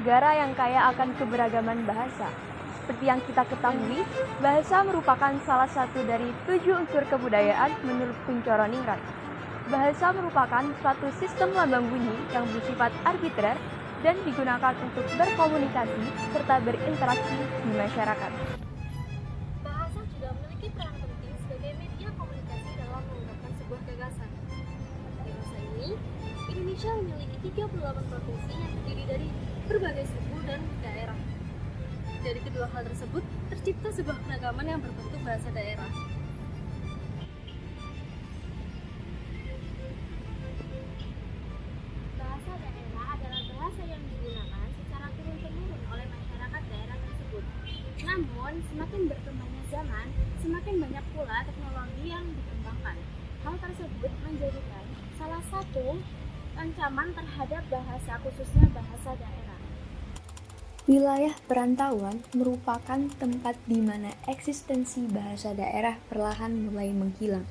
negara yang kaya akan keberagaman bahasa. Seperti yang kita ketahui, bahasa merupakan salah satu dari 7 unsur kebudayaan menurut Kuncoro Ningrat. Bahasa merupakan suatu sistem lambang bunyi yang bersifat arbitrer dan digunakan untuk berkomunikasi serta berinteraksi di masyarakat. Bahasa juga memiliki peran penting sebagai media komunikasi dalam mengungkapkan sebuah gagasan. Di masa ini, Indonesia memiliki 38 provinsi yang terdiri dari berbagai suku dan daerah. Dari kedua hal tersebut, tercipta sebuah keragaman yang berbentuk bahasa daerah. Bahasa daerah adalah bahasa yang digunakan secara turun-temurun oleh masyarakat daerah tersebut. Namun, semakin berkembangnya zaman, semakin banyak pula teknologi yang dikembangkan. Hal tersebut menjadikan salah satu ancaman terhadap bahasa, khususnya bahasa daerah. Wilayah perantauan merupakan tempat di mana eksistensi bahasa daerah perlahan mulai menghilang.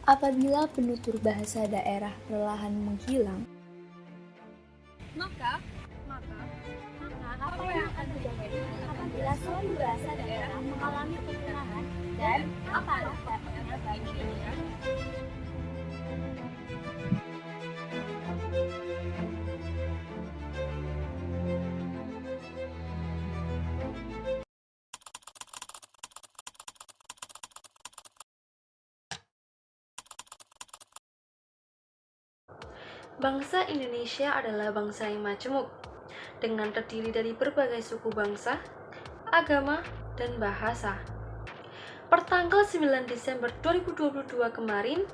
Apabila penutur bahasa daerah perlahan menghilang, Maka apa yang akan terjadi apabila suatu bahasa daerah mengalami kepunahan dan apa dampaknya bagi dunia? Bangsa Indonesia adalah bangsa yang majemuk, dengan terdiri dari berbagai suku bangsa, agama, dan bahasa. Pertanggal 9 Desember 2022 kemarin,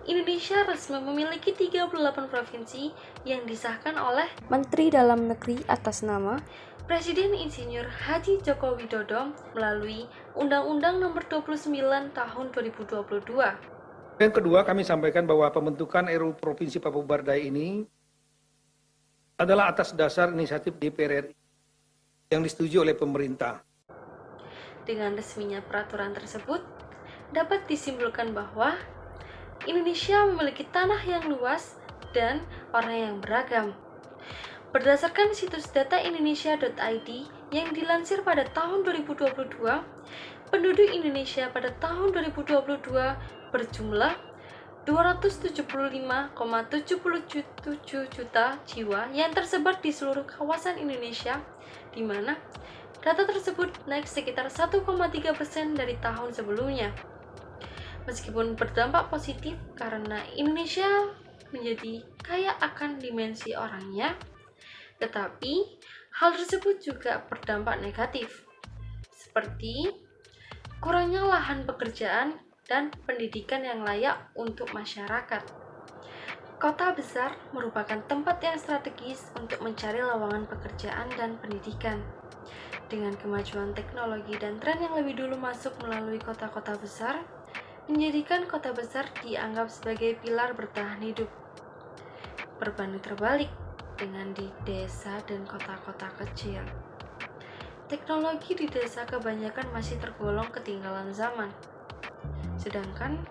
Indonesia resmi memiliki 38 provinsi yang disahkan oleh Menteri Dalam Negeri atas nama Presiden Insinyur Haji Joko Widodo melalui Undang-Undang Nomor 29 Tahun 2022. Yang kedua, kami sampaikan bahwa pembentukan RUU Provinsi Papua Barat Daya ini adalah atas dasar inisiatif DPR RI yang disetujui oleh pemerintah. Dengan resminya peraturan tersebut, dapat disimpulkan bahwa Indonesia memiliki tanah yang luas dan orang yang beragam. Berdasarkan situs dataindonesia.id yang dilansir pada tahun 2022, penduduk Indonesia pada tahun 2022 berjumlah 275,77 juta jiwa yang tersebar di seluruh kawasan Indonesia, di mana data tersebut naik sekitar 1,3% dari tahun sebelumnya. Meskipun berdampak positif karena Indonesia menjadi kaya akan dimensi orangnya, tetapi hal tersebut juga berdampak negatif, seperti kurangnya lahan pekerjaan dan pendidikan yang layak untuk masyarakat. Kota besar merupakan tempat yang strategis untuk mencari lowongan pekerjaan dan pendidikan. Dengan kemajuan teknologi dan tren yang lebih dulu masuk melalui kota-kota besar, menjadikan kota besar dianggap sebagai pilar bertahan hidup. Berbanding terbalik dengan di desa dan kota-kota kecil. Teknologi di desa kebanyakan masih tergolong ketinggalan zaman. Sedangkan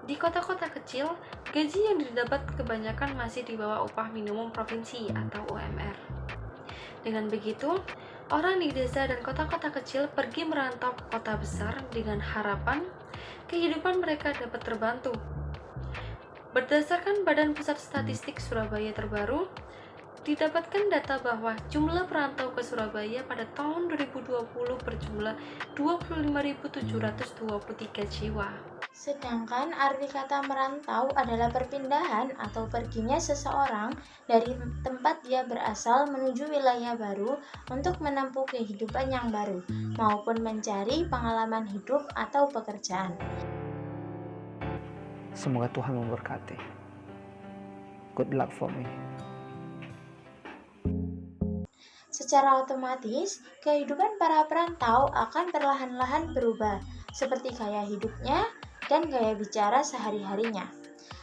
di kota-kota kecil, gaji yang didapat kebanyakan masih di bawah upah minimum provinsi atau UMR. Dengan begitu, orang di desa dan kota-kota kecil pergi merantau ke kota besar dengan harapan kehidupan mereka dapat terbantu. Berdasarkan Badan Pusat Statistik Surabaya terbaru, didapatkan data bahwa jumlah perantau ke Surabaya pada tahun 2020 berjumlah 25.723 jiwa. Sedangkan arti kata merantau adalah perpindahan atau perginya seseorang dari tempat dia berasal menuju wilayah baru untuk menempuh kehidupan yang baru, maupun mencari pengalaman hidup atau pekerjaan. Semoga Tuhan memberkati. Good luck for me. Secara otomatis, kehidupan para perantau akan perlahan-lahan berubah, seperti gaya hidupnya dan gaya bicara sehari-harinya.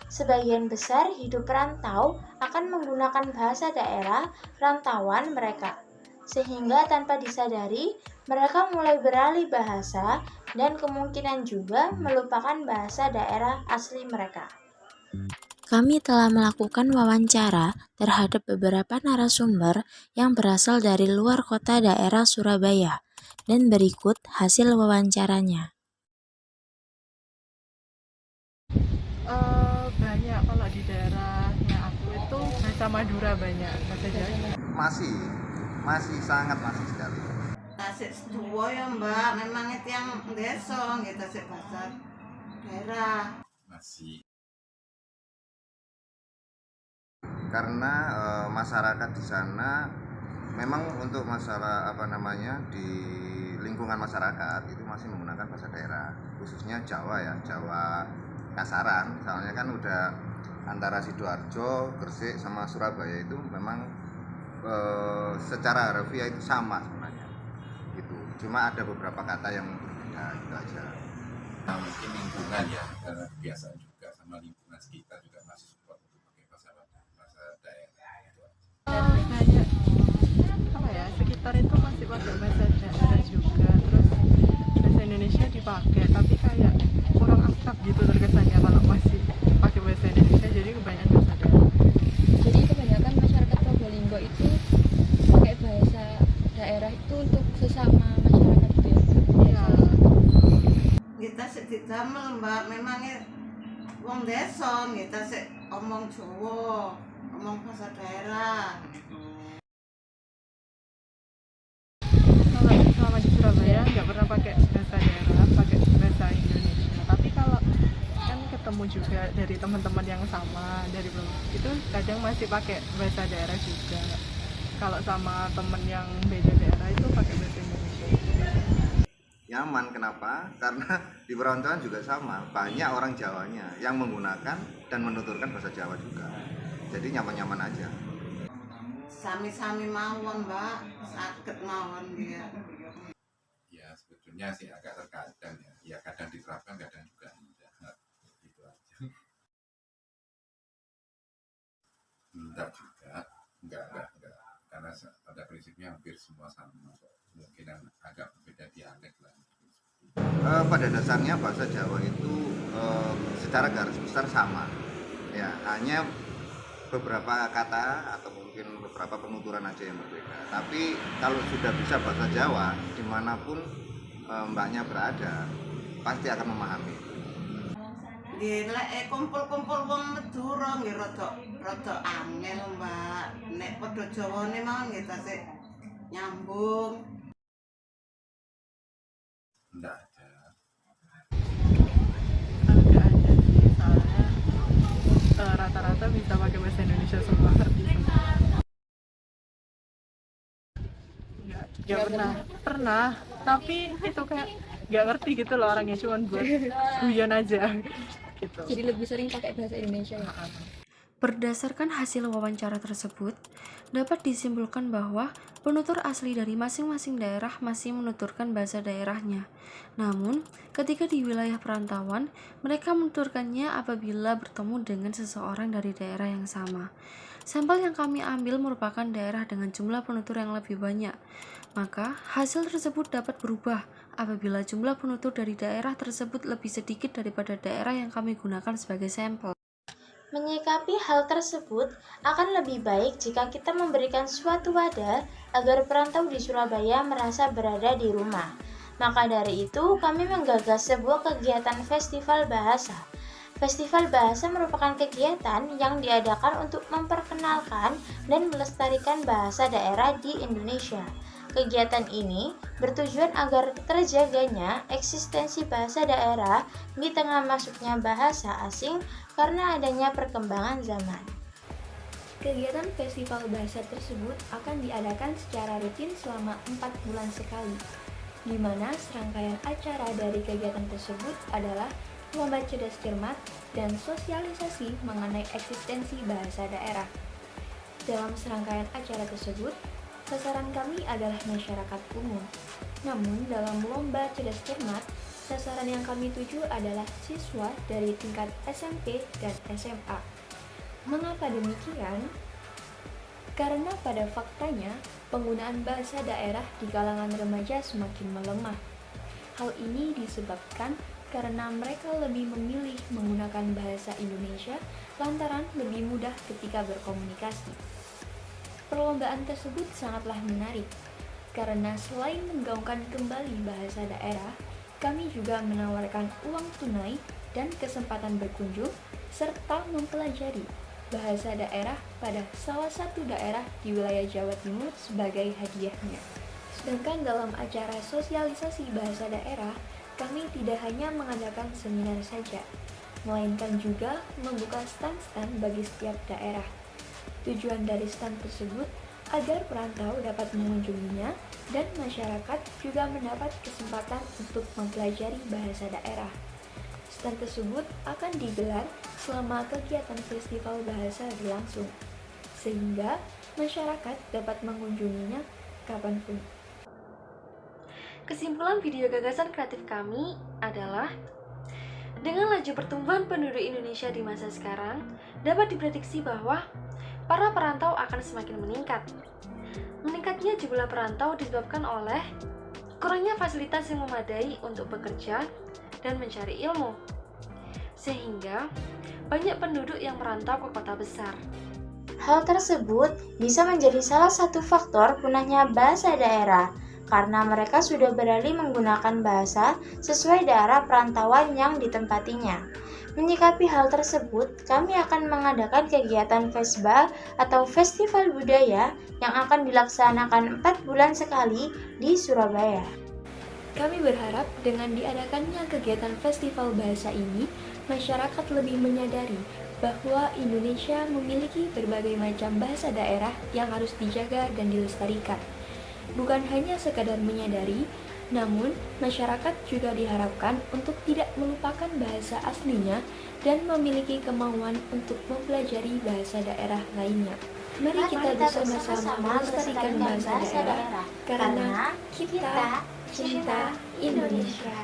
Sebagian besar hidup perantau akan menggunakan bahasa daerah rantauan mereka, sehingga tanpa disadari, mereka mulai beralih bahasa dan kemungkinan juga melupakan bahasa daerah asli mereka. Kami telah melakukan wawancara terhadap beberapa narasumber yang berasal dari luar kota daerah Surabaya, dan berikut hasil wawancaranya. Banyak kalau di daerahnya aku itu bahasa Madura banyak, bahasa Jawa. Masih sangat masih sekali. Tasik Seduwo ya Mbak, memang itu yang desa gitu sih bahasa daerah. Masih. Karena masyarakat di sana memang untuk masalah di lingkungan masyarakat itu masih menggunakan bahasa daerah, khususnya Jawa ya, Jawa kasaran. Soalnya kan udah antara Sidoarjo, Gresik sama Surabaya itu memang secara harfiah itu sama sebenarnya. Gitu. Cuma ada beberapa kata yang berbeda gitu aja. Nah, mungkin lingkungan ya, karena kebiasaan juga sama lingkungan sekitar juga masih support untuk pakai bahasa daerah gitu aja. Banyak apa ya, sekitar itu masih pakai bahasa daerah juga, terus bahasa Indonesia dipakai, tapi kayak kurang akrab gitu terkesannya kalau masih pakai bahasa Indonesia, jadi kebanyakan bahasa daerah. Jadi kebanyakan masyarakat Probolinggo itu pakai bahasa daerah itu untuk sesama masyarakat gitu ya. Iya. Kita sih didamel Mbak, memangnya wong desa kita sih omong Jawa, omong bahasa daerah. Kalau selama di Surabaya nggak pernah pakai bahasa daerah, pakai bahasa Indonesia. Tapi kalau kan ketemu juga dari teman-teman yang sama dari itu kadang masih pakai bahasa daerah juga. Kalau sama temen yang beda daerah itu pakai bahasa Indonesia. Nyaman, kenapa? Karena di perantauan juga sama, banyak orang Jawanya yang menggunakan dan menuturkan bahasa Jawa juga. Jadi nyaman-nyaman aja. Sami-sami mawon Mbak, sakit mawon dia. Ya sebetulnya sih agak terkadang ya, ya kadang diterapkan kadang juga tidak, gitu aja. Enggak, karena pada prinsipnya hampir semua sama, kemungkinan agak berbeda dialek lah. Pada dasarnya bahasa Jawa itu secara garis besar sama, ya hanya beberapa kata atau mungkin beberapa penuturan aja yang berbeda. Tapi kalau sudah bisa bahasa Jawa, dimanapun mbaknya berada, pasti akan memahami. Lek kumpul-kumpul wong Madura nggih rada angel Mbak. Nek padha Jawane mawon nggih tasik nyambung. Enggak ada. Agak ada sih, soalnya rata-rata bisa pakai bahasa Indonesia semua, ngerti semua. Nggak pernah, tapi itu kayak nggak ngerti gitu loh orangnya, cuman buat guyon aja gitu. Jadi lebih sering pakai bahasa Indonesia ya. Berdasarkan hasil wawancara tersebut, dapat disimpulkan bahwa penutur asli dari masing-masing daerah masih menuturkan bahasa daerahnya. Namun, ketika di wilayah perantauan, mereka menuturkannya apabila bertemu dengan seseorang dari daerah yang sama. Sampel yang kami ambil merupakan daerah dengan jumlah penutur yang lebih banyak. Maka, hasil tersebut dapat berubah apabila jumlah penutur dari daerah tersebut lebih sedikit daripada daerah yang kami gunakan sebagai sampel. Menyikapi hal tersebut akan lebih baik jika kita memberikan suatu wadah agar perantau di Surabaya merasa berada di rumah. Maka dari itu, kami menggagas sebuah kegiatan festival bahasa. Festival bahasa merupakan kegiatan yang diadakan untuk memperkenalkan dan melestarikan bahasa daerah di Indonesia. Kegiatan ini bertujuan agar terjaganya eksistensi bahasa daerah di tengah masuknya bahasa asing karena adanya perkembangan zaman. Kegiatan festival bahasa tersebut akan diadakan secara rutin selama 4 bulan sekali, di mana serangkaian acara dari kegiatan tersebut adalah lomba cerdas cermat dan sosialisasi mengenai eksistensi bahasa daerah. Dalam serangkaian acara tersebut, sasaran kami adalah masyarakat umum. Namun dalam lomba cerdas cermat, sasaran yang kami tuju adalah siswa dari tingkat SMP dan SMA. Mengapa demikian? Karena pada faktanya, penggunaan bahasa daerah di kalangan remaja semakin melemah. Hal ini disebabkan karena mereka lebih memilih menggunakan bahasa Indonesia lantaran lebih mudah ketika berkomunikasi. Perlombaan tersebut sangatlah menarik, karena selain menggaungkan kembali bahasa daerah, kami juga menawarkan uang tunai dan kesempatan berkunjung, serta mempelajari bahasa daerah pada salah satu daerah di wilayah Jawa Timur sebagai hadiahnya. Sedangkan dalam acara sosialisasi bahasa daerah, kami tidak hanya mengadakan seminar saja, melainkan juga membuka stand-stand bagi setiap daerah. Tujuan dari stand tersebut agar perantau dapat mengunjunginya dan masyarakat juga mendapat kesempatan untuk mempelajari bahasa daerah. Stand tersebut akan digelar selama kegiatan festival bahasa berlangsung, sehingga masyarakat dapat mengunjunginya kapanpun. Kesimpulan video gagasan kreatif kami adalah, dengan laju pertumbuhan penduduk Indonesia di masa sekarang, dapat diprediksi bahwa para perantau akan semakin meningkat. Meningkatnya jumlah perantau disebabkan oleh kurangnya fasilitas yang memadai untuk bekerja dan mencari ilmu, sehingga banyak penduduk yang merantau ke kota besar. Hal tersebut bisa menjadi salah satu faktor punahnya bahasa daerah, karena mereka sudah beralih menggunakan bahasa sesuai daerah perantauan yang ditempatinya. Menyikapi hal tersebut, kami akan mengadakan kegiatan Fesba atau Festival Budaya yang akan dilaksanakan 4 bulan sekali di Surabaya. Kami berharap dengan diadakannya kegiatan festival bahasa ini, masyarakat lebih menyadari bahwa Indonesia memiliki berbagai macam bahasa daerah yang harus dijaga dan dilestarikan. Bukan hanya sekadar menyadari, namun masyarakat juga diharapkan untuk tidak melupakan bahasa aslinya dan memiliki kemauan untuk mempelajari bahasa daerah lainnya. Mari kita bersama-sama melestarikan bahasa daerah, karena kita cinta Indonesia.